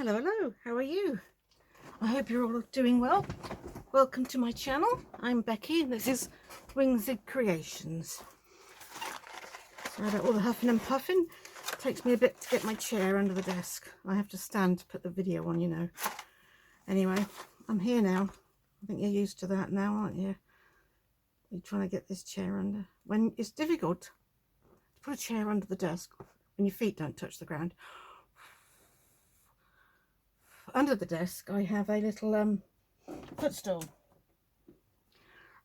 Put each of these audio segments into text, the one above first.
Hello, hello, how are you? I hope you're all doing well. Welcome to my channel. I'm Becky and this is Wingzig Creations. Sorry about all the huffing and puffing. It takes me a bit to get my chair under the desk. I have to stand to put the video on, you know. Anyway, I'm here now. I think you're used to that now, aren't you? You're trying to get this chair under. When it's difficult to put a chair under the desk when your feet don't touch the ground. Under the desk I have a little footstool.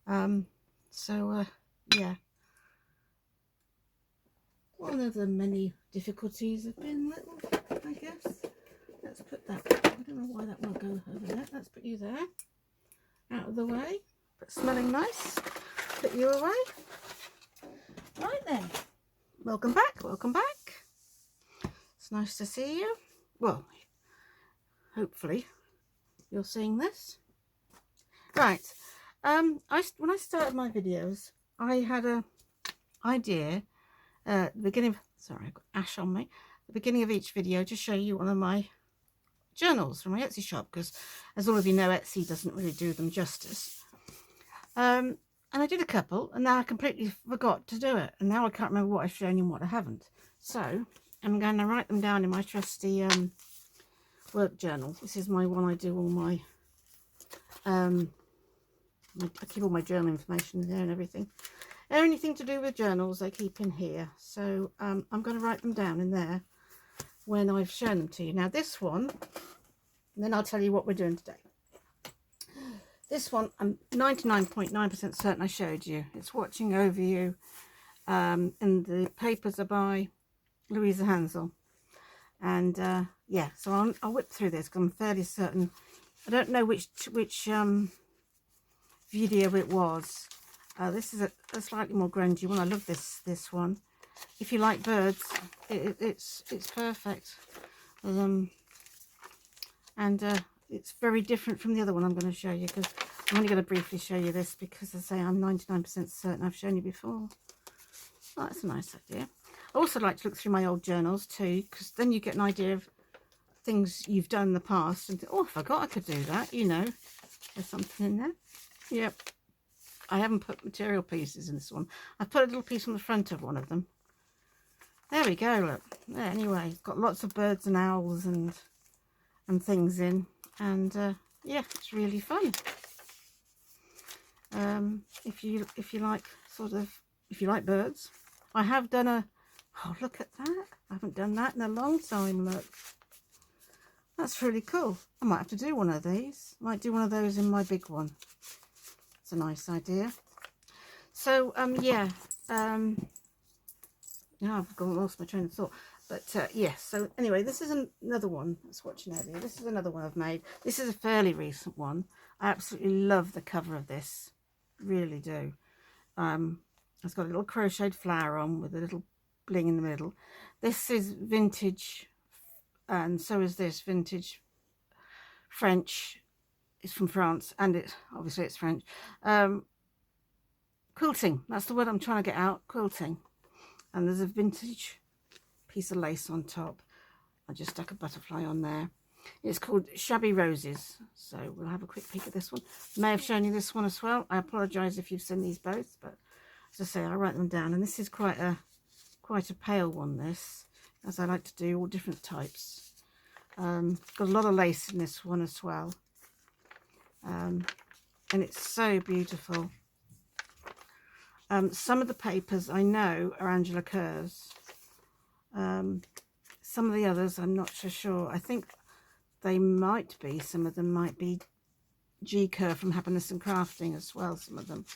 Yeah, one of the many difficulties have been little, I guess. Let's put that, I don't know why that won't go over there. Let's put you there, out of the way, but smelling nice. Put you away. Right then, welcome back, welcome back. It's nice to see you. Well, hopefully you're seeing this. Right, when I started my videos, I had a idea at the beginning of, sorry, I've got ash on me, the beginning of each video to show you one of my journals from my Etsy shop, because as all of you know, Etsy doesn't really do them justice. And I did a couple, and now I completely forgot to do it, and now I can't remember what I've shown you and what I haven't. So I'm going to write them down in my trusty work journal. This is my one I do all my I keep all my journal information in there and everything. Anything to do with journals I keep in here. So I'm going to write them down in there when I've shown them to you. Now this one, and then I'll tell you what we're doing today. This one I'm 99.9% certain I showed you. It's Watching Over You, and the papers are by Louisa Hansel. And yeah, so I'll whip through this because I'm fairly certain. I don't know which video it was. This is a slightly more grungy one. I love this one. If you like birds, it's perfect. It's very different from the other one I'm going to show you, because I'm only going to briefly show you this because, as I say, I'm 99% certain I've shown you before. Oh, that's a nice idea. I also like to look through my old journals too, because then you get an idea of things you've done in the past and think, oh, I forgot I could do that, you know. There's something in there. Yep. I haven't put material pieces in this one. I've put a little piece on the front of one of them. There we go, look. There, anyway, it's got lots of birds and owls and things in. And yeah, it's really fun. If you like if you like birds. I have done a, oh, look at that. I haven't done that in a long time, look. That's really cool. I might have to do one of these. Might do one of those in my big one. It's a nice idea. So, yeah. Now I've lost my train of thought. But, yeah. So, anyway, this is another one. That's Watching Over You. This is another one I've made. This is a fairly recent one. I absolutely love the cover of this. Really do. It's got a little crocheted flower on with a little bling in the middle. This is vintage, and so is this vintage French. It's from France, and obviously it's French. Quilting, that's the word I'm trying to get out. Quilting. And there's a vintage piece of lace on top. I just stuck a butterfly on there. It's called Shabby Roses. So we'll have a quick peek at this one. May have shown you this one as well. I apologise if you've seen these both, but as I say, I write them down. And this is quite a pale one, this, as I like to do, all different types. Got a lot of lace in this one as well. And it's so beautiful. Some of the papers I know are Angela Kerr's. Some of the others I'm not so sure. I think they might be, some of them might be G. Kerr from Happiness and Crafting as well, some of them.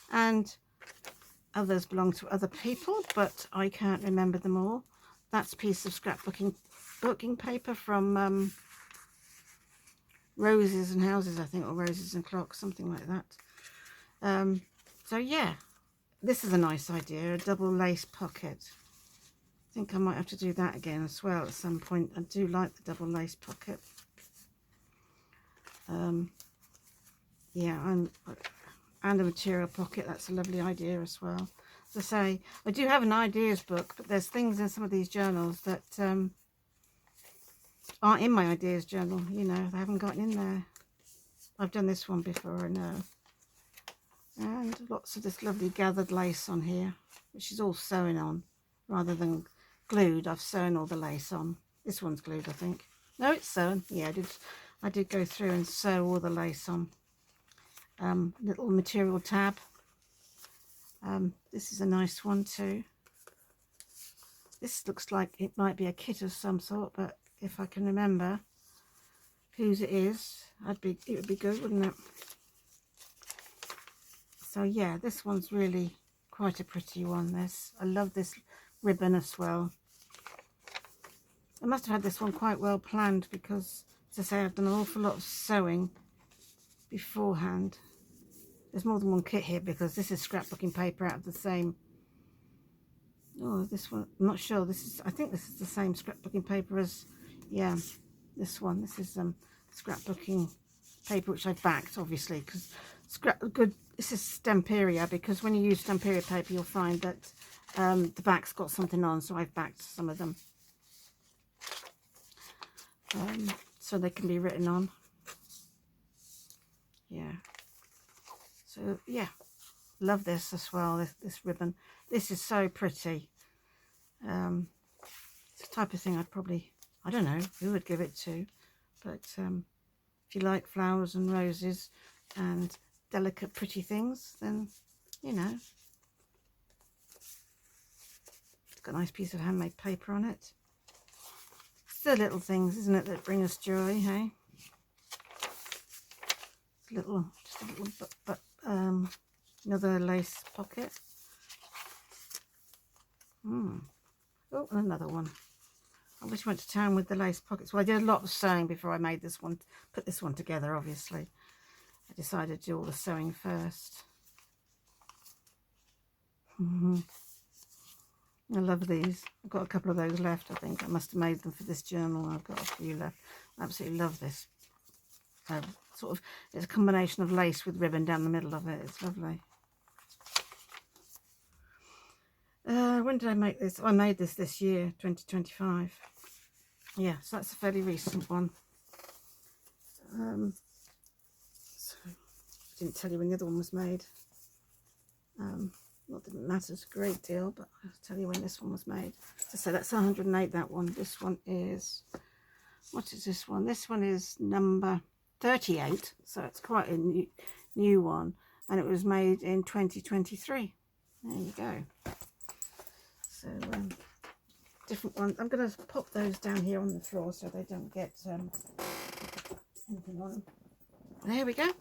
And others belong to other people, but I can't remember them all. That's a piece of scrapbooking paper from Roses and Houses, I think, or Roses and Clocks, something like that. So yeah, this is a nice idea, a double lace pocket. I think I might have to do that again as well at some point. I do like the double lace pocket. Yeah, and a material pocket, that's a lovely idea as well. As I say, I do have an ideas book, but there's things in some of these journals that aren't in my ideas journal. You know, they haven't gotten in there. I've done this one before, I know. And lots of this lovely gathered lace on here, which is all sewn on rather than glued. I've sewn all the lace on. This one's glued, I think. No, it's sewn. Yeah, I did go through and sew all the lace on. Little material tab. This is a nice one too. This looks like it might be a kit of some sort, but if I can remember whose it is, it would be good, wouldn't it? So yeah, this one's really quite a pretty one. I love this ribbon as well. I must have had this one quite well planned because, as I say, I've done an awful lot of sewing beforehand. There's more than one kit here because this is scrapbooking paper out of the same. Oh, this one, I'm not sure. I think this is the same scrapbooking paper as, yeah, this one. This is scrapbooking paper which I backed, obviously, because this is Stamperia, because when you use Stamperia paper you'll find that the back's got something on, so I've backed some of them so they can be written on. Yeah, so yeah, love this as well, this ribbon. This is so pretty. It's the type of thing I don't know who would give it to, but if you like flowers and roses and delicate pretty things, then you know, it's got a nice piece of handmade paper on it. It's the little things, isn't it, that bring us joy, hey? Just a little but another lace pocket. Oh, and another one. I wish I went to town with the lace pockets. Well, I did a lot of sewing before I made this one, put this one together, obviously. I decided to do all the sewing first. I love these. I've got a couple of those left, I think. I must have made them for this journal. I've got a few left. I absolutely love this. Sort of, it's a combination of lace with ribbon down the middle of it. It's lovely. When did I make this? Oh, I made this year, 2025. Yeah, so that's a fairly recent one. So I didn't tell you when the other one was made. Not that it matters a great deal, but I'll tell you when this one was made. So that's 108, that one. This one is, what is this one? This one is number 38, so it's quite a new one, and it was made in 2023. There you go. So different ones. I'm going to pop those down here on the floor so they don't get anything on them. There we go.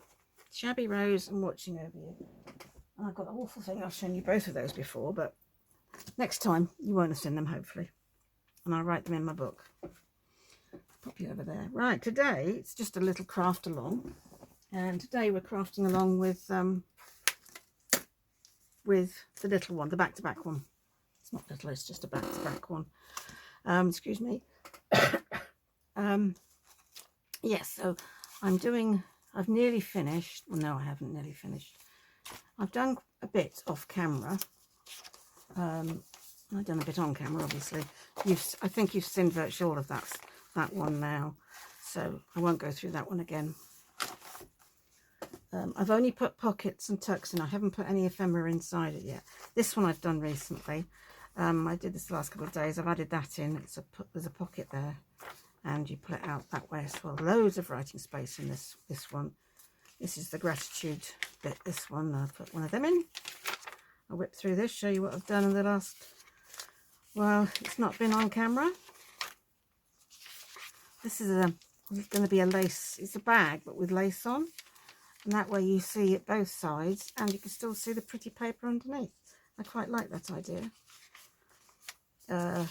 Shabby Rose and Watching Over You. And I've got an awful thing. I've shown you both of those before, but next time you won't have seen them, hopefully, and I'll write them in my book. Pop you over there. Right, today it's just a little craft along, and today we're crafting along with the little one, the back-to-back one. It's not little, it's just a back-to-back one. Excuse me. Yes, so I've nearly finished. Well, no, I haven't nearly finished. I've done a bit off camera. I've done a bit on camera, obviously. I think you've seen virtually all of that one now, so I won't go through that one again. I've only put pockets and tucks in. I haven't put any ephemera inside it yet. This one I've done recently. I did this the last couple of days. I've added that in. There's a pocket there, and you pull it out that way as well. Loads of writing space in this one. This is the gratitude bit. This one, I'll put one of them in. I'll whip through this, show you what I've done in the last. Well, it's not been on camera. This is going to be a lace. It's a bag, but with lace on. And that way you see it both sides, and you can still see the pretty paper underneath. I quite like that idea. And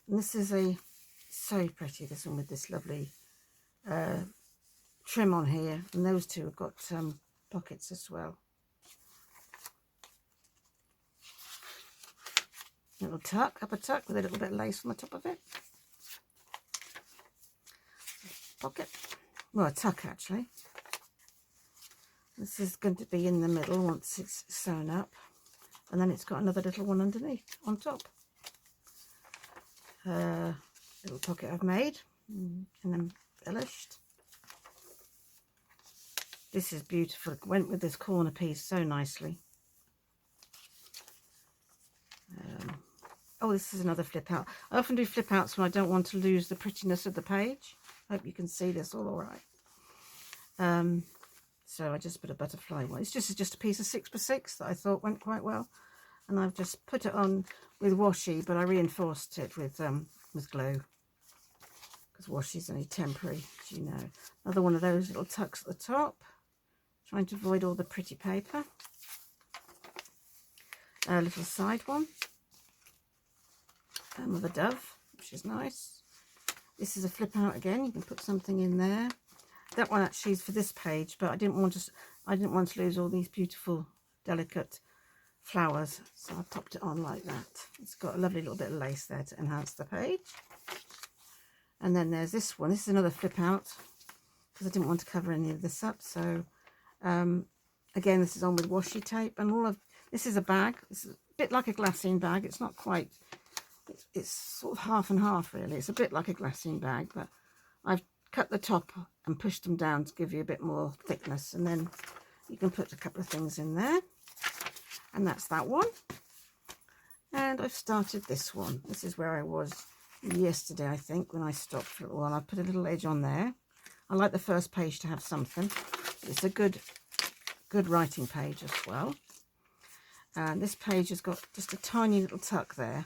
this is so pretty, this one with this lovely trim on here. And those two have got pockets as well. Little tuck, upper tuck with a little bit of lace on the top of it. Pocket. Well, a tuck actually. This is going to be in the middle once it's sewn up, and then it's got another little one underneath on top. Little pocket I've made. and embellished. This is beautiful. It went with this corner piece so nicely. Oh, this is another flip out. I often do flip outs when I don't want to lose the prettiness of the page. Hope you can see this all right. So I just put a butterfly one. It's just a piece of 6x6 that I thought went quite well, and I've just put it on with washi, but I reinforced it with glue because washi is only temporary, as you know. Another one of those little tucks at the top, trying to avoid all the pretty paper. A little side one. Of a dove, which is nice. This is a flip out again. You can put something in there. That one actually is for this page, but I didn't want to lose all these beautiful, delicate flowers, so I popped it on like that. It's got a lovely little bit of lace there to enhance the page. And then there's this one. This is another flip out because I didn't want to cover any of this up. So again, this is on with washi tape, and this is a bag. This is a bit like a glassine bag. It's not quite. It's sort of half and half, really. It's a bit like a glassine bag, but I've cut the top and pushed them down to give you a bit more thickness, and then you can put a couple of things in there. And that's that one. And I've started this one. This is where I was yesterday, I think, when I stopped for a little while. I put a little edge on there. I like the first page to have something. It's a good writing page as well. And this page has got just a tiny little tuck there.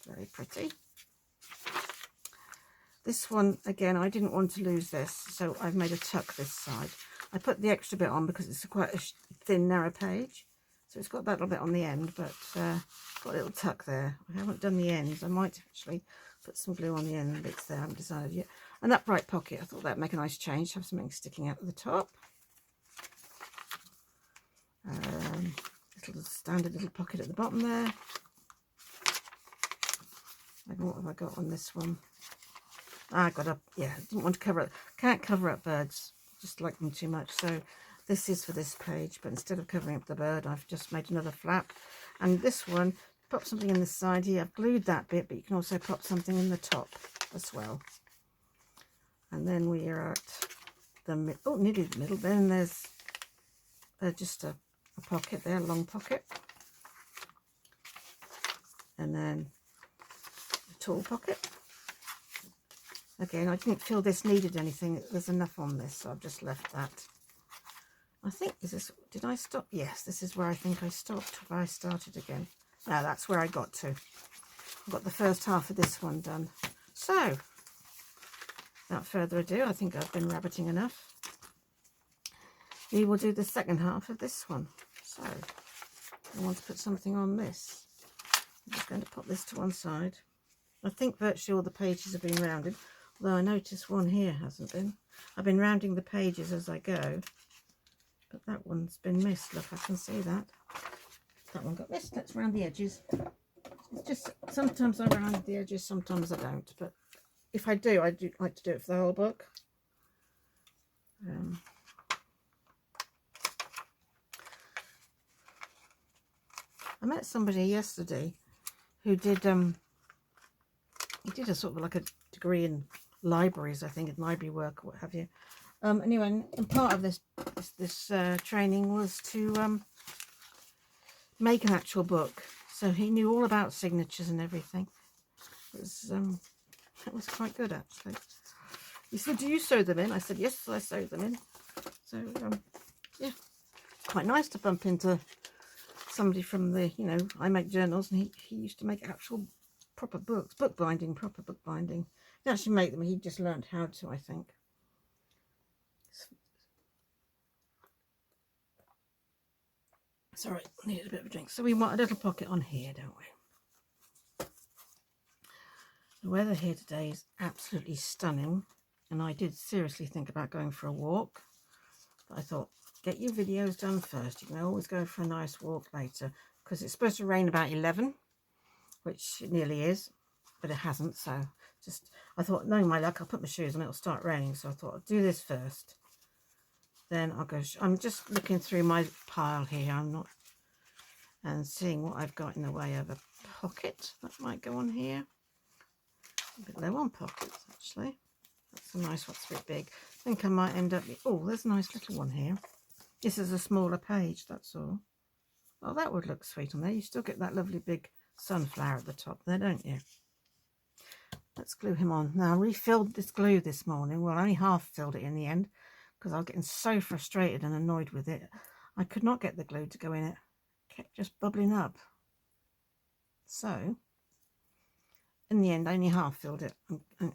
Very pretty. This one, again, I didn't want to lose this, so I've made a tuck this side. I put the extra bit on because it's quite a thin, narrow page. So it's got that little bit on the end, but got a little tuck there. I haven't done the ends. I might actually put some glue on the end bits there. I haven't decided yet. An upright pocket. I thought that'd make a nice change. Have something sticking out at the top. Little standard little pocket at the bottom there. What have I got on this one? I got up, yeah, didn't want to cover it. Can't cover up birds, just like them too much. So this is for this page, but instead of covering up the bird, I've just made another flap. And this one, pop something in the side here. I've glued that bit, but you can also pop something in the top as well. And then we are at the middle, oh, nearly the middle. Then there's just a pocket there, a long pocket. And then tall pocket. Again, I didn't feel this needed anything. There's enough on this, so I've just left that. I think, did I stop? Yes, this is where I think I stopped. Have I started again? No, that's where I got to. I've got the first half of this one done. So, without further ado, I think I've been rabbiting enough. We will do the second half of this one. So, I want to put something on this. I'm just going to pop this to one side. I think virtually all the pages have been rounded, although I notice one here hasn't been. I've been rounding the pages as I go, but that one's been missed. Look, I can see that. That one got missed. Let's round the edges. It's just, sometimes I round the edges, sometimes I don't, but if I do, I do like to do it for the whole book. I met somebody yesterday who did he did a sort of like a degree in libraries, I think, in library work or what have you. Anyway, and part of this training was to make an actual book. So he knew all about signatures and everything. It was quite good, actually. He said, "Do you sew them in?" I said, "Yes, I sew them in." So yeah, quite nice to bump into somebody from the, you know, I make journals, and he used to make actual proper books, proper book binding. He actually make them, he just learned how to, I think. Sorry, I need a bit of a drink. So we want a little pocket on here, don't we? The weather here today is absolutely stunning, and I did seriously think about going for a walk, but I thought, get your videos done first. You can always go for a nice walk later, because it's supposed to rain about 11, which it nearly is, but it hasn't. So just, I thought, knowing my luck, I'll put my shoes on, it'll start raining. So I thought I'll do this first, then I'll go. I'm just looking through my pile here. I'm not, and seeing what I've got in the way of a pocket that might go on here. A bit low on pockets, actually. That's a nice one. It's a bit big. I think I might end up... Oh, there's a nice little one here. This is a smaller page, that's all. Oh, that would look sweet on there. You still get that lovely big sunflower at the top there, don't you? Let's glue him on. Now, I refilled this glue this morning. Well, I only half filled it in the end because I was getting so frustrated and annoyed with it. I could not get the glue to go in it. It kept just bubbling up. So, in the end, I only half filled it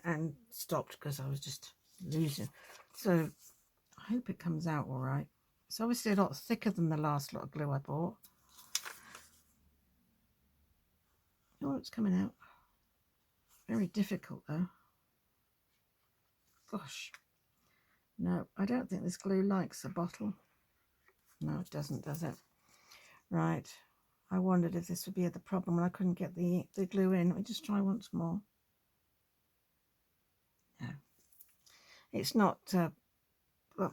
and stopped because I was just losing. So, I hope it comes out all right. It's obviously a lot thicker than the last lot of glue I bought. Oh, it's coming out. Very difficult though. Gosh. No, I don't think this glue likes a bottle. No, it doesn't, does it? Right. I wondered if this would be the problem when I couldn't get the glue in. Let me just try once more. No. It's not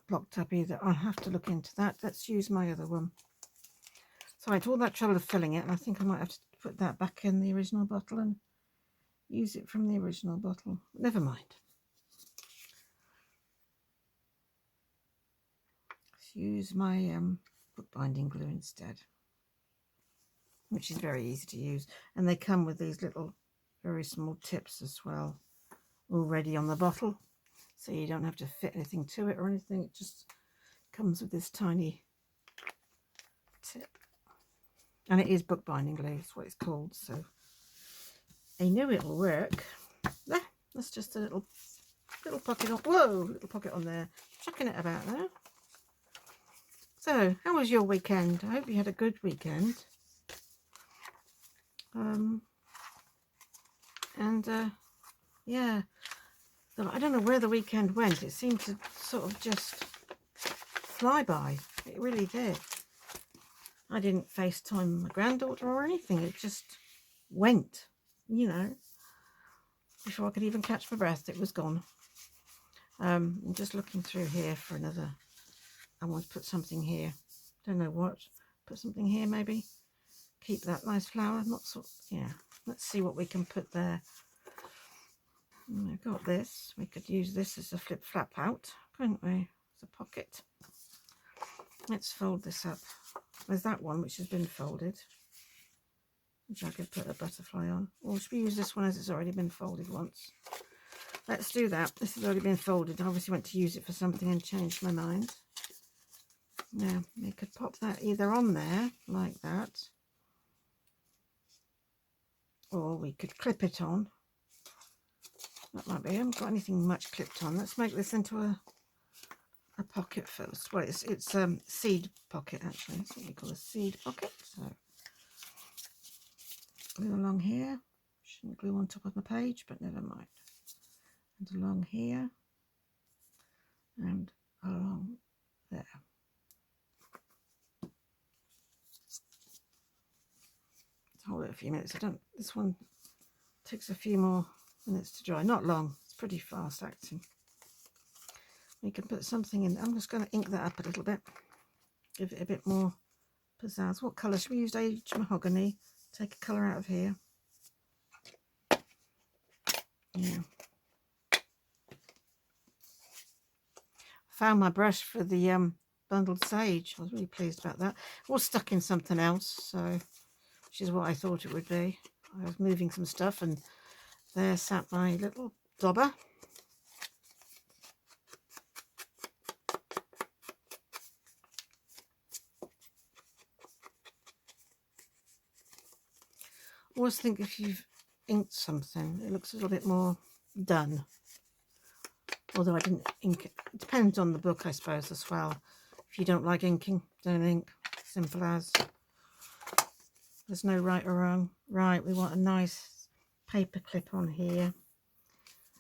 blocked up either. I'll have to look into that. Let's use my other one. So I had all that trouble of filling it, and I think I might have to put that back in the original bottle and use it from the original bottle. Never mind. Let's use my bookbinding glue instead, which is very easy to use. And they come with these little very small tips as well, already on the bottle. So you don't have to fit anything to it or anything. It just comes with this tiny tip. And it is bookbinding glue, that's what it's called. So I know it will work. There, that's just a little pocket on. Whoa, little pocket on there. Chucking it about there. So, how was your weekend? I hope you had a good weekend. Yeah. So I don't know where the weekend went. It seemed to sort of just fly by. It really did. I didn't FaceTime my granddaughter or anything. It just went, you know. Before I could even catch my breath, it was gone. I'm just looking through here for another. I want to put something here. Don't know what. Put something here maybe. Keep that nice flower. Not so. Yeah. Let's see what we can put there. I've got this. We could use this as a flip flap out, couldn't we? As a pocket. Let's fold this up. There's that one which has been folded, which I could put a butterfly on. Or should we use this one as it's already been folded once? Let's do that. This has already been folded. I obviously went to use it for something and changed my mind. Now, we could pop that either on there, like that. Or we could clip it on. That might be. I haven't got anything much clipped on. Let's make this into a pocket first. Well, it's seed pocket, actually. That's what we call a seed pocket. So, glue along here. Shouldn't glue on top of my page, but never mind. And along here. And along there. Hold it a few minutes. This one takes a few more minutes to dry. Not long. It's pretty fast acting. We can put something in. I'm just going to ink that up a little bit. Give it a bit more pizzazz. What colour? Should we use aged mahogany? Take a colour out of here. Yeah. Found my brush for the bundled sage. I was really pleased about that. It was stuck in something else, so which is what I thought it would be. I was moving some stuff and there sat my little dauber. I always think if you've inked something, it looks a little bit more done. Although I didn't ink it. It depends on the book, I suppose, as well. If you don't like inking, don't ink. Simple as. There's no right or wrong. Right, we want a nice paper clip on here.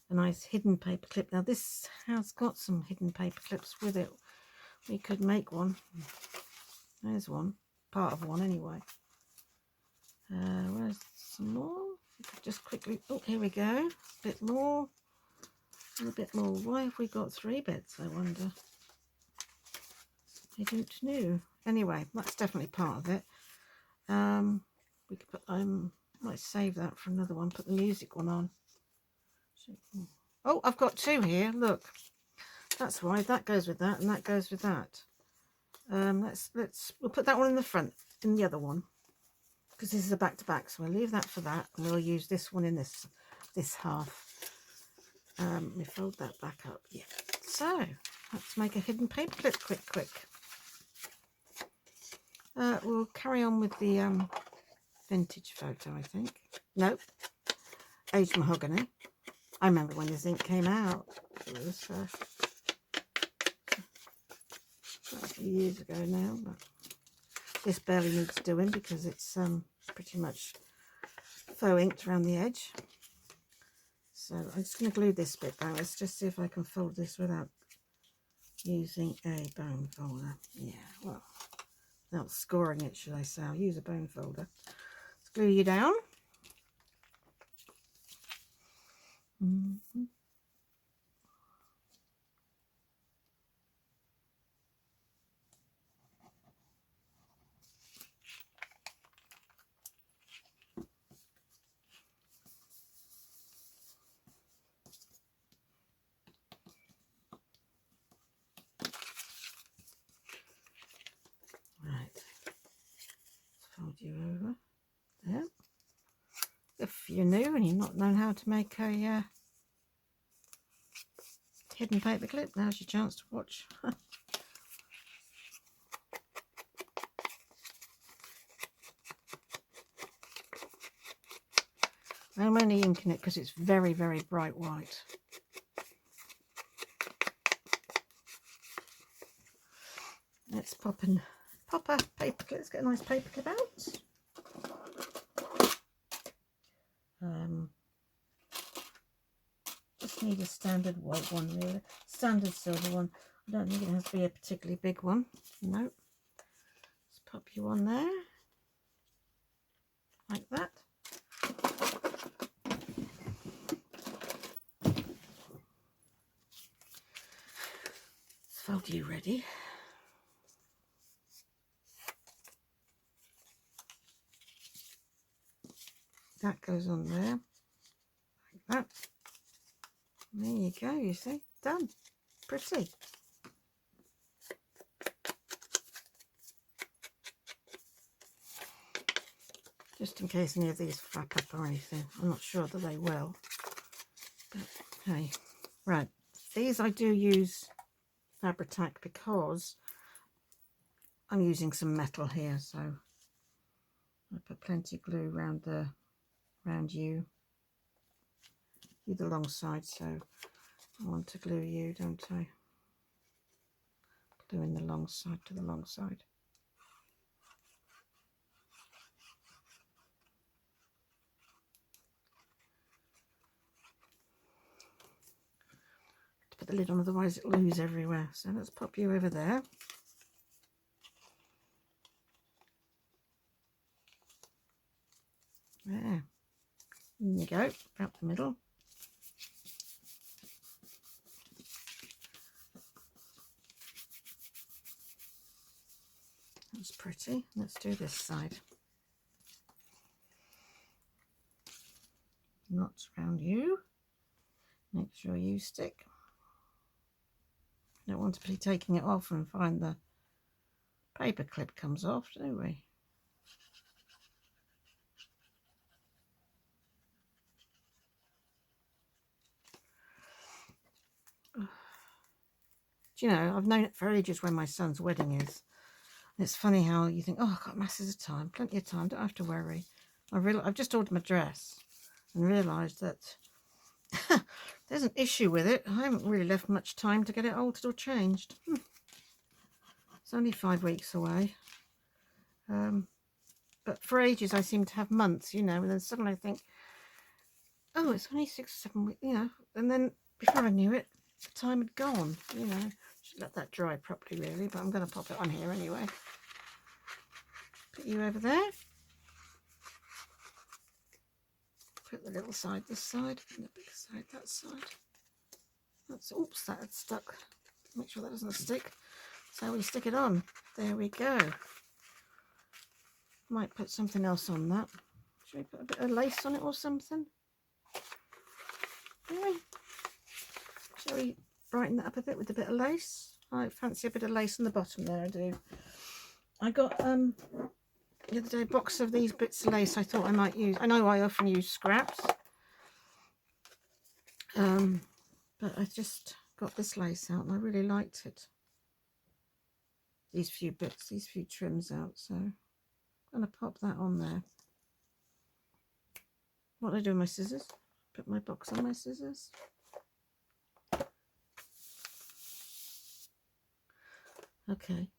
A nice hidden paper clip. Now this has got some hidden paper clips with it. We could make one. There's one. Part of one anyway. Where's some more? We could just quickly... Oh, here we go. A bit more. A little bit more. Why have we got 3 bits, I wonder? I don't know. Anyway, that's definitely part of it. We could put... might save that for another one. Put the music one on. So, Oh, I've got two here. Look, that's why that goes with that, and that goes with that. We'll put that one in the front, in the other one, because this is a back to back. So we'll leave that for that, and we'll use this one in this half. Let me fold that back up. Yeah. So let's make a hidden paper clip quick. We'll carry on with the vintage photo, I think. Nope. Aged mahogany. I remember when this ink came out. It was a few years ago now, but this barely needs doing because it's pretty much faux inked around the edge. So I'm just going to glue this bit down. Let's just see if I can fold this without using a bone folder. Yeah, well, without scoring it, should I say. I'll use a bone folder. Let's glue you down. Right, let's fold you over there. If you're new and you've not known how to make a hidden paper clip, now's your chance to watch. I'm only inking it because it's very, very bright white. Let's pop a paper clip. Let's get a nice paper clip out. Just need a standard white one, really. Standard silver one. I don't think it has to be a particularly big one. No. Let's pop you on there. Like that. Let's fold you ready. That goes on there. Like that. There you go, you see, done. Pretty. Just in case any of these flap up or anything. I'm not sure that they will. But hey, right. These I do use Fabri-Tac because I'm using some metal here, so I put plenty of glue around you. The long side, so I want to glue you, don't I? Gluing the long side to the long side. To put the lid on, otherwise it'll ooze everywhere. So let's pop you over there. There. In you go, about the middle. That's pretty. Let's do this side. Knots around you. Make sure you stick. Don't want to be taking it off and find the paper clip comes off, do we? Do you know, I've known it for ages when my son's wedding is. It's funny how you think, oh, I've got masses of time, plenty of time, don't have to worry. I've just ordered my dress and realised that there's an issue with it. I haven't really left much time to get it altered or changed. It's only 5 weeks away. But for ages I seem to have months, you know, and then suddenly I think, oh, it's only 6 or 7 weeks, you know, and then before I knew it, the time had gone, you know. Should let that dry properly, really, but I'm going to pop it on here anyway. Put you over there. Put the little side this side, and the big side that side. That's, oops, that had stuck. Make sure that doesn't stick. That's how we stick it on. There we go. Might put something else on that. Should we put a bit of lace on it or something? Anyway, Shall we brighten that up a bit with a bit of lace? I fancy a bit of lace on the bottom there, I do. I got the other day a box of these bits of lace I thought I might use. I know I often use scraps. But I just got this lace out and I really liked it. These few bits, these few trims out, so I'm going to pop that on there. What do I do with my scissors? Put my box on my scissors. Okay,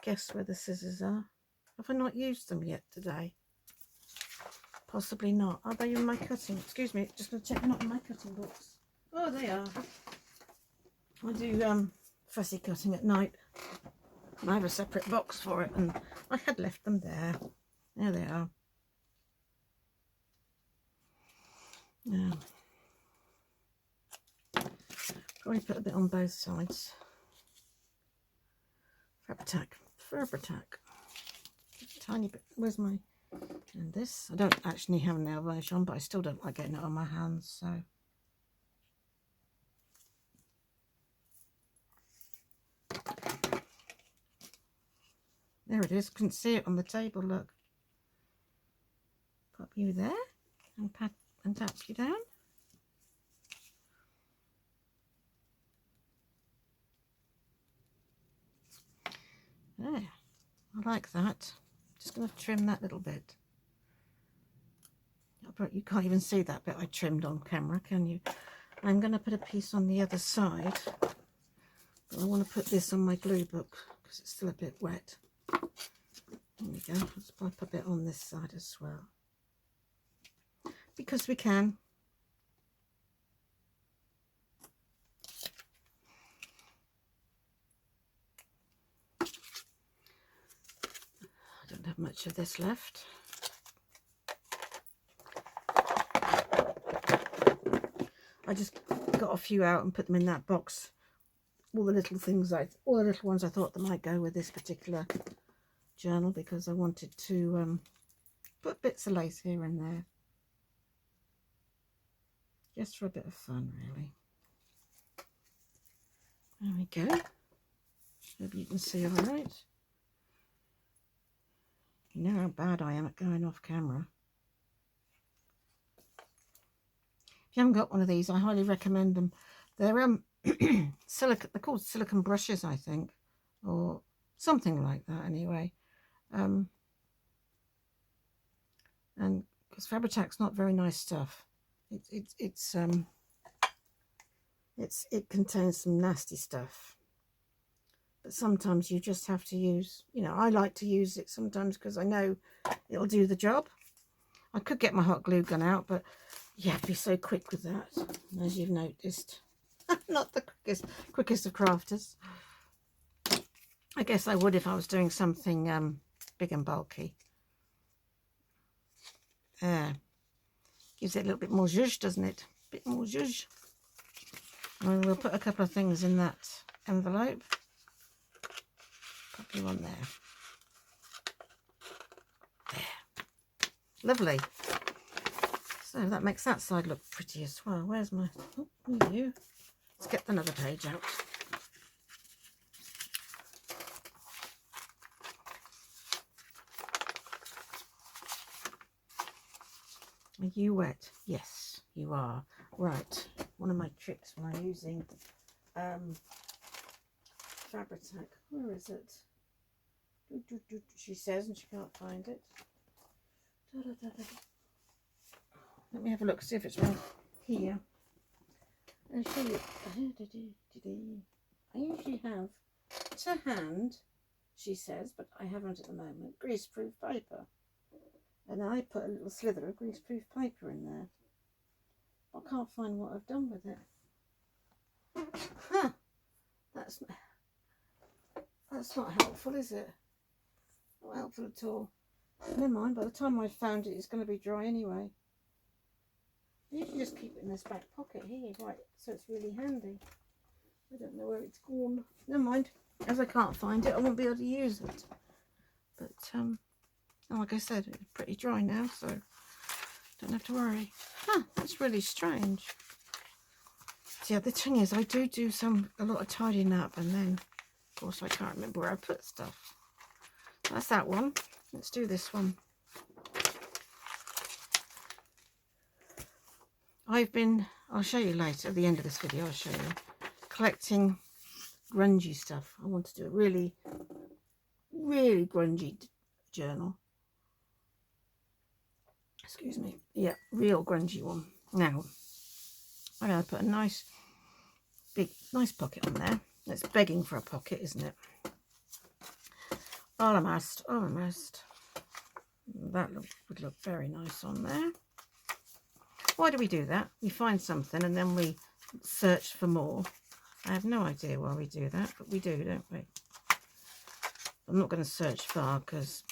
guess where the scissors are. Have I not used them yet today? Possibly not. Are they in my cutting? Excuse me, just going to check, not in my cutting box. Oh, they are. I do fussy cutting at night. And I have a separate box for it, and I had left them there. There they are. Yeah. Probably put a bit on both sides. Fabri-tac. Tiny bit. Where's my... And this. I don't actually have nail varnish on, but I still don't like getting it on my hands, so... There it is. Couldn't see it on the table. Look. Pop you there and pat and tap you down. There. I like that. Just going to trim that little bit. But you can't even see that bit I trimmed on camera, can you? I'm going to put a piece on the other side. But I want to put this on my glue book because it's still a bit wet. There we go. Let's pop a bit on this side as well. Because we can. I don't have much of this left. I just got a few out and put them in that box. All the little ones I thought that might go with this particular journal, because I wanted to put bits of lace here and there. Just for a bit of fun, really. There we go. Maybe you can see all right. You know how bad I am at going off camera. If you haven't got one of these, I highly recommend them. They're silicone. They're called silicone brushes, I think, or something like that. Anyway, and because Fabri-tac's not very nice stuff. It contains some nasty stuff. But sometimes you just have to use. You know, I like to use it sometimes because I know it'll do the job. I could get my hot glue gun out, but you have to be so quick with that, as you've noticed. Not the quickest of crafters. I guess I would if I was doing something big and bulky. Gives it a little bit more zhuzh, doesn't it? A bit more zhuzh. And we'll put a couple of things in that envelope. Pop you on there. There. Lovely. So that makes that side look pretty as well. Where's my... Oh, you. Let's get another page out. Are you wet? Yes, you are. Right. One of my tricks when I'm using Fabri-tac. Where is it? She says, and she can't find it. Let me have a look, see if it's right here. I'll show you. I usually have to hand, she says, but I haven't at the moment, greaseproof paper. And I put a little slither of greaseproof paper in there. I can't find what I've done with it. Huh. That's not helpful, is it? Not helpful at all. Never mind, by the time I've found it, it's going to be dry anyway. You can just keep it in this back pocket here, right, so it's really handy. I don't know where it's gone. Never mind, as I can't find it, I won't be able to use it. But, like I said, it's pretty dry now, so don't have to worry. Huh, that's really strange. Yeah, the thing is, I do a lot of tidying up, and then, of course, I can't remember where I put stuff. That's that one. Let's do this one. I'll show you later, at the end of this video, I'll show you, collecting grungy stuff. I want to do a really, really grungy journal. Excuse me. Yeah, real grungy one. Now, I'm going to put a nice pocket on there. It's begging for a pocket, isn't it? Almost. That would look very nice on there. Why do we do that? We find something and then we search for more. I have no idea why we do that, but we do, don't we? I'm not going to search far because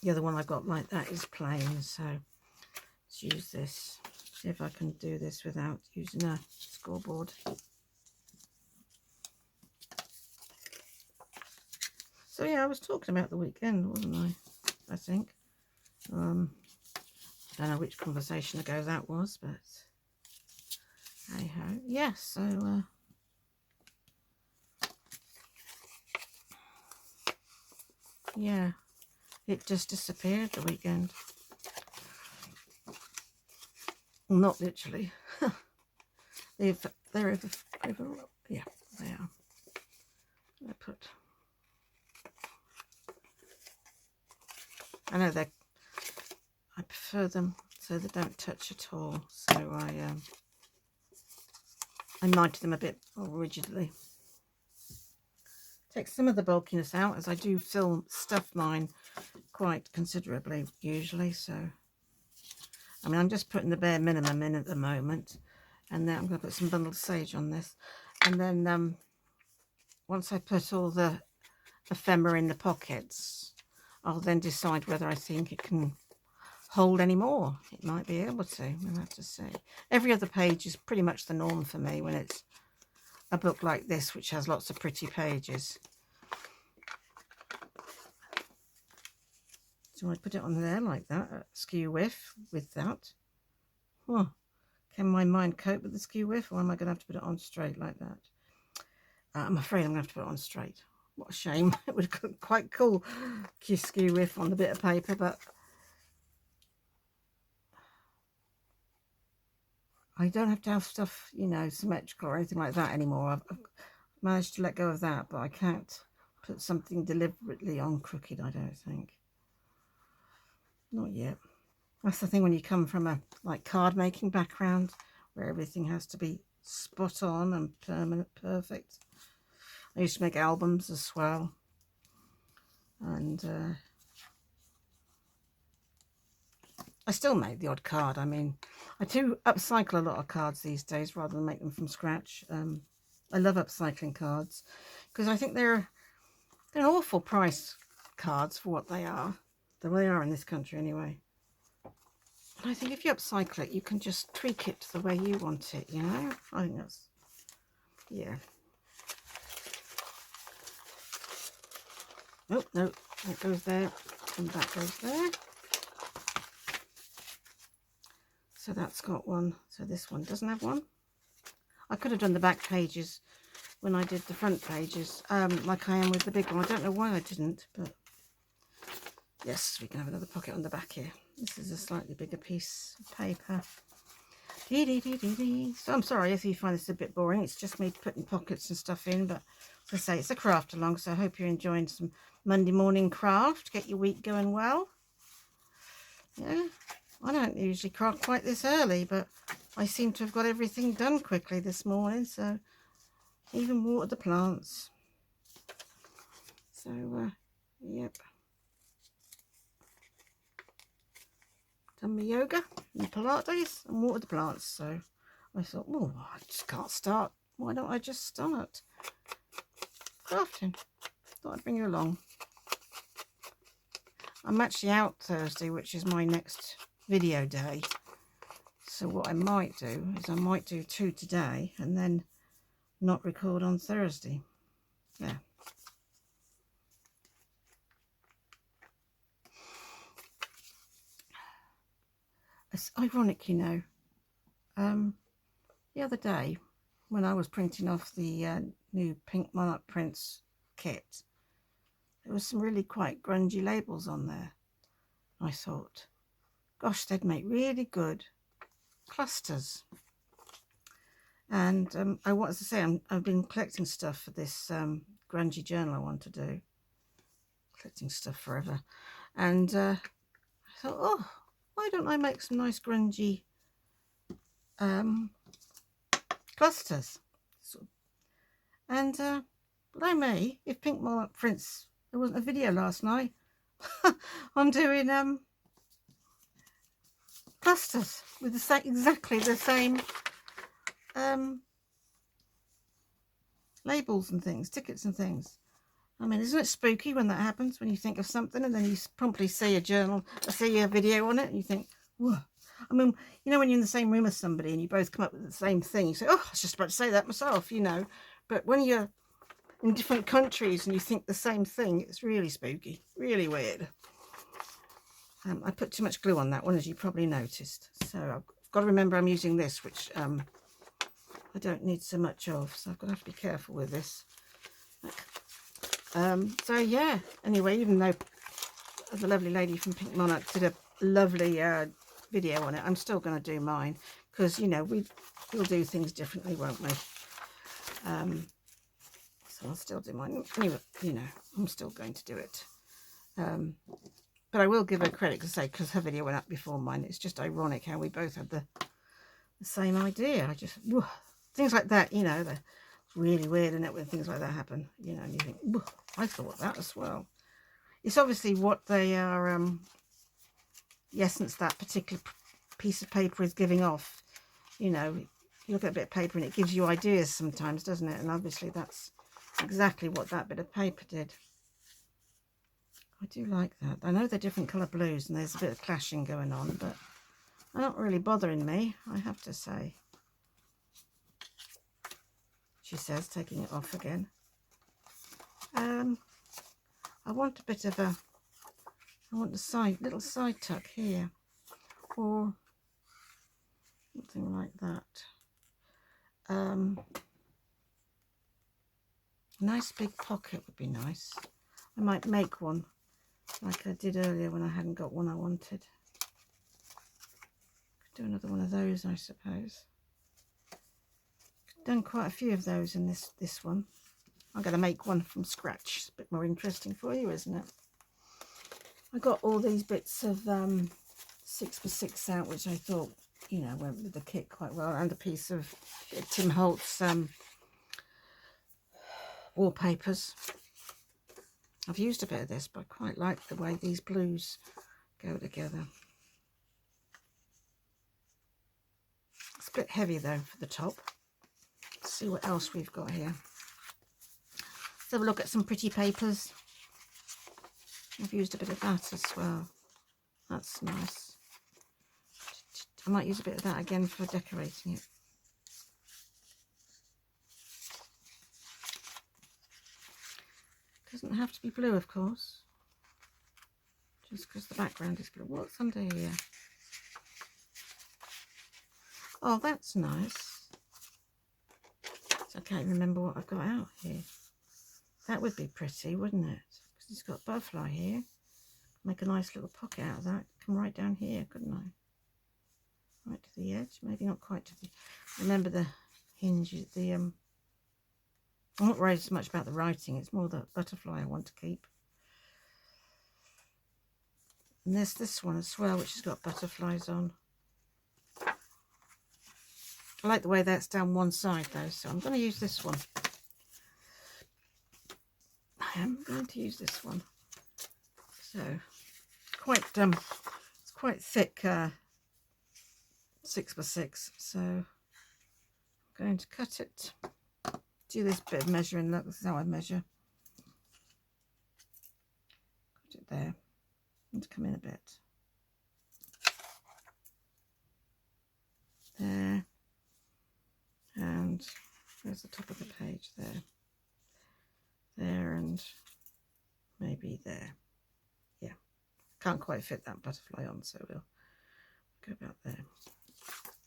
the other one I've got like that is plain. So let's use this. See if I can do this without using a scoreboard. So yeah, I was talking about the weekend, wasn't I? I think. I don't know which conversation ago that was, but hey ho. Yes, so yeah, it just disappeared the weekend. Well, not literally. they're over, yeah, they are. I know I prefer them so they don't touch at all. So I mitre them a bit more rigidly. Take some of the bulkiness out, as I do stuff mine quite considerably usually. So I mean, I'm just putting the bare minimum in at the moment, and then I'm going to put some bundled sage on this, and then once I put all the ephemera in the pockets, I'll then decide whether I think it can hold any more. It might be able to. We'll have to see. Every other page is pretty much the norm for me when it's a book like this, which has lots of pretty pages. So I put it on there like that, skew whiff with that. Oh, can my mind cope with the skew whiff, or am I going to have to put it on straight like that? I'm afraid I'm going to have to put it on straight. What a shame. It would have looked quite cool, skew whiff on the bit of paper, but I don't have to have stuff, you know, symmetrical or anything like that anymore. I've managed to let go of that, but I can't put something deliberately on crooked, I don't think. Not yet. That's the thing when you come from a card making background where everything has to be spot on and permanent, perfect. I used to make albums as well, and I still make the odd card. I mean, I do upcycle a lot of cards these days rather than make them from scratch. I love upcycling cards because I think they're an awful price cards for what they are. The way they are in this country anyway. And I think if you upcycle it, you can just tweak it the way you want it, you know? I think that's, yeah. Oh, no, that goes there, and that goes there. So that's got one. So this one doesn't have one. I could have done the back pages when I did the front pages, like I am with the big one. I don't know why I didn't, but yes, we can have another pocket on the back here. This is a slightly bigger piece of paper. So I'm sorry if you find this a bit boring. It's just me putting pockets and stuff in, but as I say, it's a craft along, so I hope you're enjoying some Monday morning craft. Get your week going well. Yeah, I don't usually craft quite this early, but I seem to have got everything done quickly this morning, so even watered the plants. So, yep. Done my yoga and Pilates and watered the plants. So I thought, well, I just can't start. Why don't I just start crafting? Thought I'd bring you along. I'm actually out Thursday, which is my next video day. So what I might do is I might do 2 today and then not record on Thursday. Yeah. It's ironic, you know. The other day, when I was printing off the new Pink Monarch prints kit, there was some really quite grungy labels on there. I thought, gosh, they'd make really good clusters. And I want to say, I've been collecting stuff for this grungy journal I want to do. Collecting stuff forever. And I thought, oh, why don't I make some nice grungy clusters? And blow me, if Pink Monarch prints, there wasn't a video last night on doing clusters with the same, exactly the same labels and things, tickets and things. I mean, isn't it spooky when that happens, when you think of something and then you promptly see a journal, see a video on it, and you think, whoa. I mean, you know, when you're in the same room as somebody and you both come up with the same thing, you say, oh, I was just about to say that myself, you know. But when you're in different countries and you think the same thing, it's really spooky, really weird. I put too much glue on that one, as you probably noticed. So I've got to remember I'm using this, which I don't need so much of. So I've got to have to be careful with this. So yeah, anyway, even though the lovely lady from Pink Monarch did a lovely video on it, I'm still going to do mine, because, you know, we'll do things differently, won't we? So I'll still do mine. Anyway, you know, I'm still going to do it. But I will give her credit, to say, because her video went up before mine. It's just ironic how we both had the same idea. I just, whew, things like that, you know, they're really weird, isn't it, when things like that happen, you know, and you think, I thought that as well. It's obviously what they are, the essence that particular piece of paper is giving off. You know, you look at a bit of paper and it gives you ideas sometimes, doesn't it? And obviously that's exactly what that bit of paper did. I do like that. I know they're different colour blues and there's a bit of clashing going on, but they're not really bothering me, I have to say. She says, taking it off again. I want a bit of a, I want a little side tuck here, or something like that. Nice big pocket would be nice. I might make one like I did earlier when I hadn't got one I wanted. Could do another one of those, I suppose. Done quite a few of those in this one. I'm going to make one from scratch. It's a bit more interesting for you, isn't it? I got all these bits of 6x6 out, which I thought, you know, went with the kit quite well, and a piece of Tim Holtz wallpapers. I've used a bit of this, but I quite like the way these blues go together. It's a bit heavy though for the top. Let's see what else we've got here. Let's have a look at some pretty papers. I've used a bit of that as well. That's nice. I might use a bit of that again for decorating it. Doesn't have to be blue, of course. Just because the background is blue. What's under here? Oh, that's nice. So I can't remember what I've got out here. That would be pretty, wouldn't it? Because it's got butterfly here. Make a nice little pocket out of that. Come right down here, couldn't I? Right to the edge. Maybe not quite to the... Remember the hinge, I'm not worried so much about the writing. It's more the butterfly I want to keep. And there's this one as well, which has got butterflies on. I like the way that's down one side though, so I'm going to use this one. I am going to use this one. So quite it's quite thick 6x6, so I'm going to cut it. Do this bit of measuring. Look, this is how I measure. Put it there and come in a bit there, and there's the top of the page there, and maybe there. Yeah, can't quite fit that butterfly on, so we'll go about there.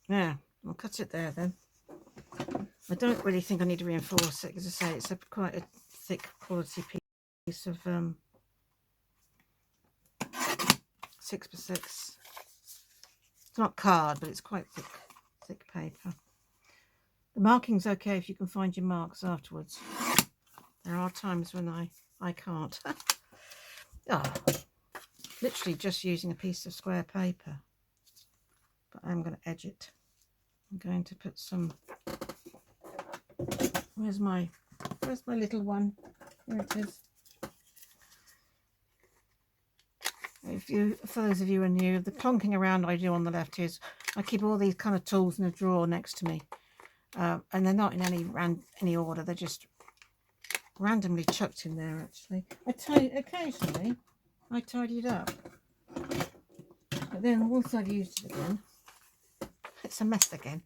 Yeah, I'll cut it there then. I don't really think I need to reinforce it, as I say, it's quite a thick quality piece of 6x6. It's not card, but it's quite thick paper. The marking's okay if you can find your marks afterwards. There are times when I can't. Literally just using a piece of square paper, but I'm going to edge it. I'm going to put some, where's my little one? Here it is. For those of you who are new, the clonking around I do on the left is I keep all these kind of tools in a drawer next to me, and they're not in any order. They're just randomly chucked in there. Actually, occasionally I tidy it up, but then once I've used it again, it's a mess again.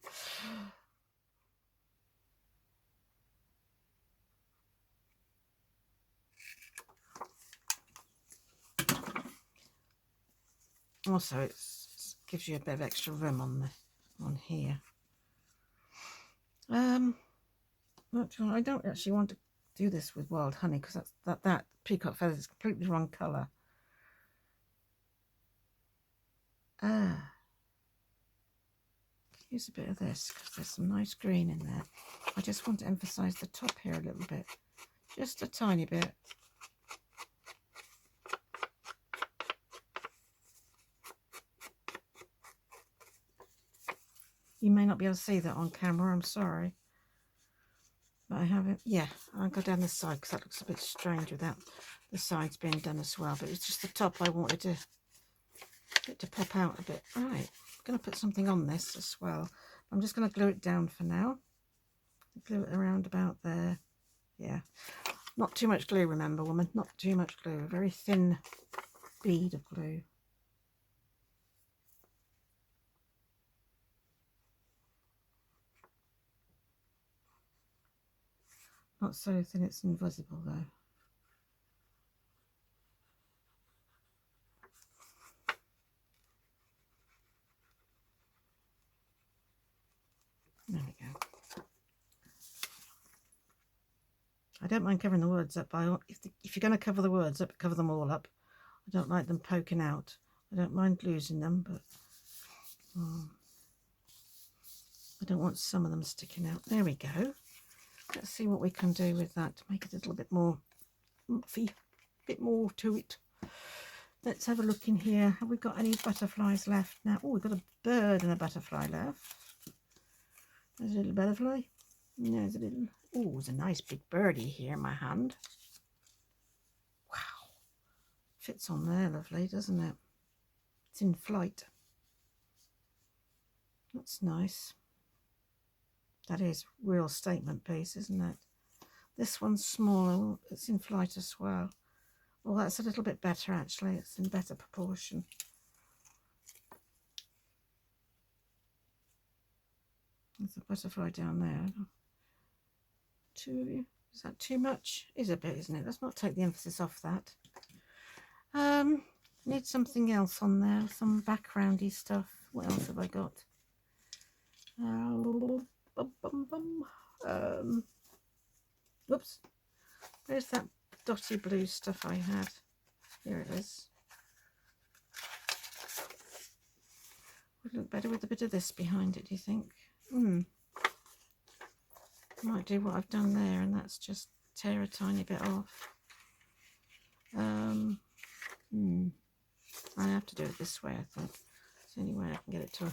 Also, it gives you a bit of extra room on here. I don't actually want to do this with wild honey because that peacock feather is completely the wrong colour. Use a bit of this because there's some nice green in there. I just want to emphasise the top here a little bit, just a tiny bit. You may not be able to see that on camera, I'm sorry. But I have it, yeah, I'll go down this side because that looks a bit strange without the sides being done as well. But it's just the top I wanted to pop out a bit. Right, I'm going to put something on this as well. I'm just going to glue it down for now. Glue it around about there. Yeah, not too much glue, remember, woman, not too much glue. A very thin bead of glue. Not so thin it's invisible though. There we go. I don't mind covering the words up, but if you're going to cover the words up, cover them all up. I don't like them poking out. I don't mind losing them, but I don't want some of them sticking out. There we go. Let's see what we can do with that to make it a little bit more oomphy, a bit more to it. Let's have a look in here. Have we got any butterflies left now? Oh, we've got a bird and a butterfly left. There's a little butterfly. There's a little, oh, there's a nice big birdie here in my hand. Wow. Fits on there lovely, doesn't it? It's in flight. That's nice. That is real statement piece, isn't it? This one's smaller. It's in flight as well. Well, that's a little bit better actually. It's in better proportion. There's a butterfly down there. Is that too much? Is a bit, isn't it? Let's not take the emphasis off that. Need something else on there. Some backgroundy stuff. What else have I got? Whoops. Where's that dotty blue stuff I had? Here it is. Would look better with a bit of this behind it, do you think? Might do what I've done there, and that's just tear a tiny bit off. I have to do it this way, I think. It's the only way I can get it to.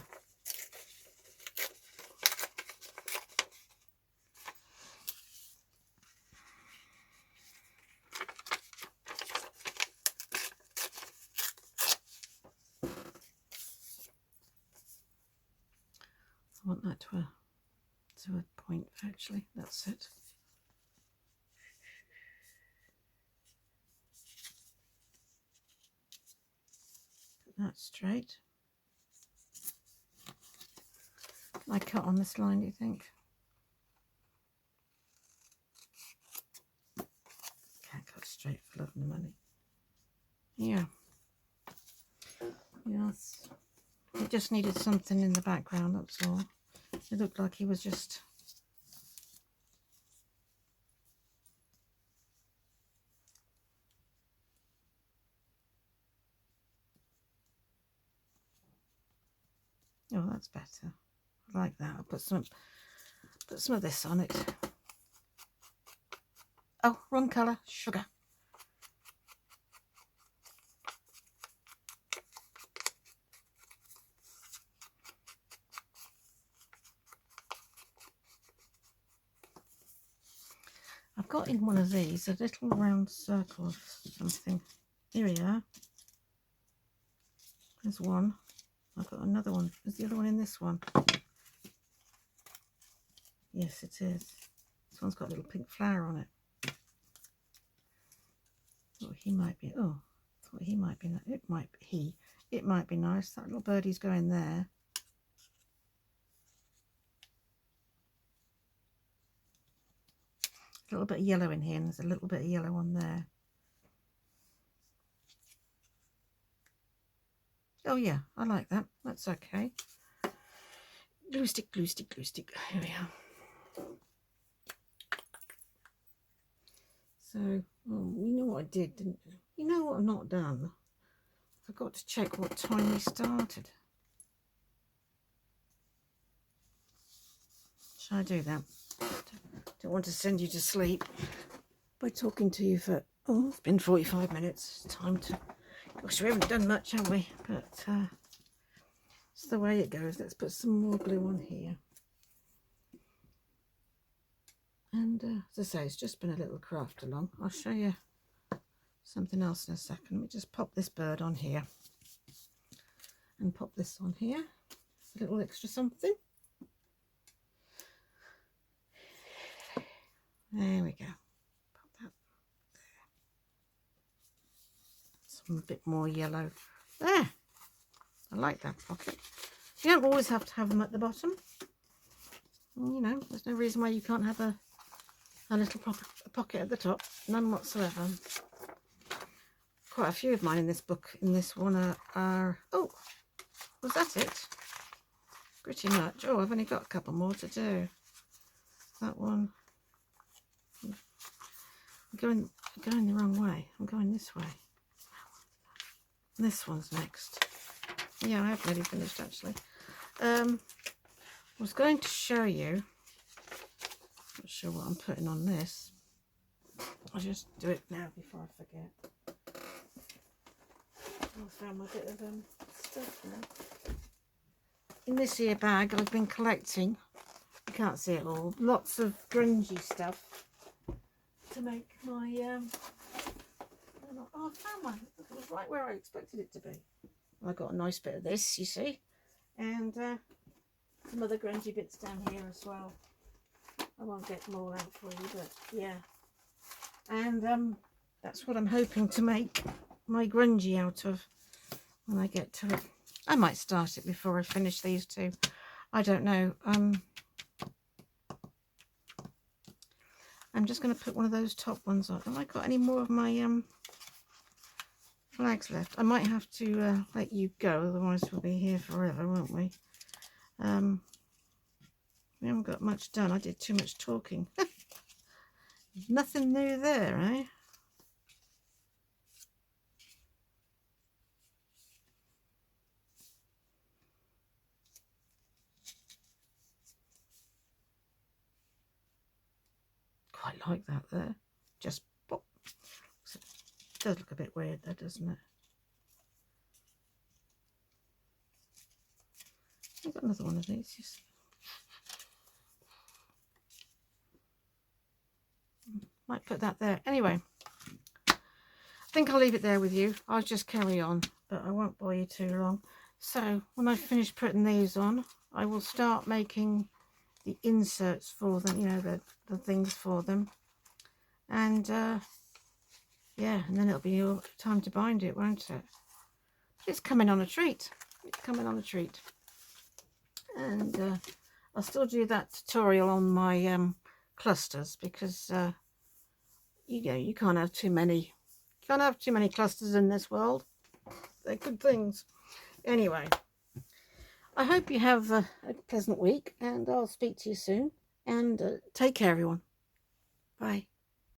I want that to a point, actually. That's it. Put that straight. Can I cut on this line, do you think? Can't cut straight for love and money. Yeah. Yes. It just needed something in the background, that's all. It looked like he was just Oh, that's better. I like that. I'll put some of this on it. Oh, wrong colour. Sugar. I've got in one of these a little round circle of something. Here we are. There's one. I've got another one. Is the other one in this one? Yes, it is. This one's got a little pink flower on it. Oh, he might be. Oh, I thought he might be. It might be he. It might be nice. That little birdie's going there. A little bit of yellow in here, and there's a little bit of yellow on there. Oh yeah, I like that. That's okay. Glue stick, glue stick, glue stick. Here we are. So, oh, you know what I did, didn't you? You know what I've not done? I forgot to check what time we started. Shall I do that? Don't want to send you to sleep by talking to you for, oh, it's been 45 minutes. It's time to, gosh, we haven't done much, have we? But it's the way it goes. Let's put some more glue on here. And as I say, it's just been a little craft along. I'll show you something else in a second. Let me just pop this bird on here and pop this on here. A little extra something. There we go. Pop that there. Some a bit more yellow. There. I like that pocket. You don't always have to have them at the bottom. You know, there's no reason why you can't have a little pocket at the top. None whatsoever. Quite a few of mine in this book, in this one are oh, was that it? Pretty much. Oh, I've only got a couple more to do. That one. I'm going the wrong way. I'm going this way. This one's next. Yeah, I have nearly finished actually. I was going to show you. Not sure what I'm putting on this. I'll just do it now before I forget. I found my bit of stuff now. In this here bag I've been collecting, you can't see it all, lots of grungy stuff to make my oh, I found one. It was right where I expected it to be. I got a nice bit of this, you see, and some other grungy bits down here as well. I won't get them all out for you, but yeah. And that's what I'm hoping to make my grungy out of when I get to it. I might start it before I finish these two. I don't know. I'm just going to put one of those top ones on. Have I got any more of my flags left? I might have to let you go, otherwise we'll be here forever, won't we? We haven't got much done. I did too much talking. Nothing new there, eh? Quite like that there. Just pop. It does look a bit weird there, doesn't it? I've got another one of these. Just might put that there. Anyway, I think I'll leave it there with you. I'll just carry on, but I won't bore you too long. So when I've finished putting these on, I will start making the inserts for them, you know, the things for them. And yeah, and then it'll be your time to bind it, won't it? It's coming on a treat. It's coming on a treat. And I'll still do that tutorial on my clusters, because you can't have too many. You can't have too many clusters in this world. They're good things. Anyway, I hope you have a pleasant week, and I'll speak to you soon. And take care, everyone. Bye.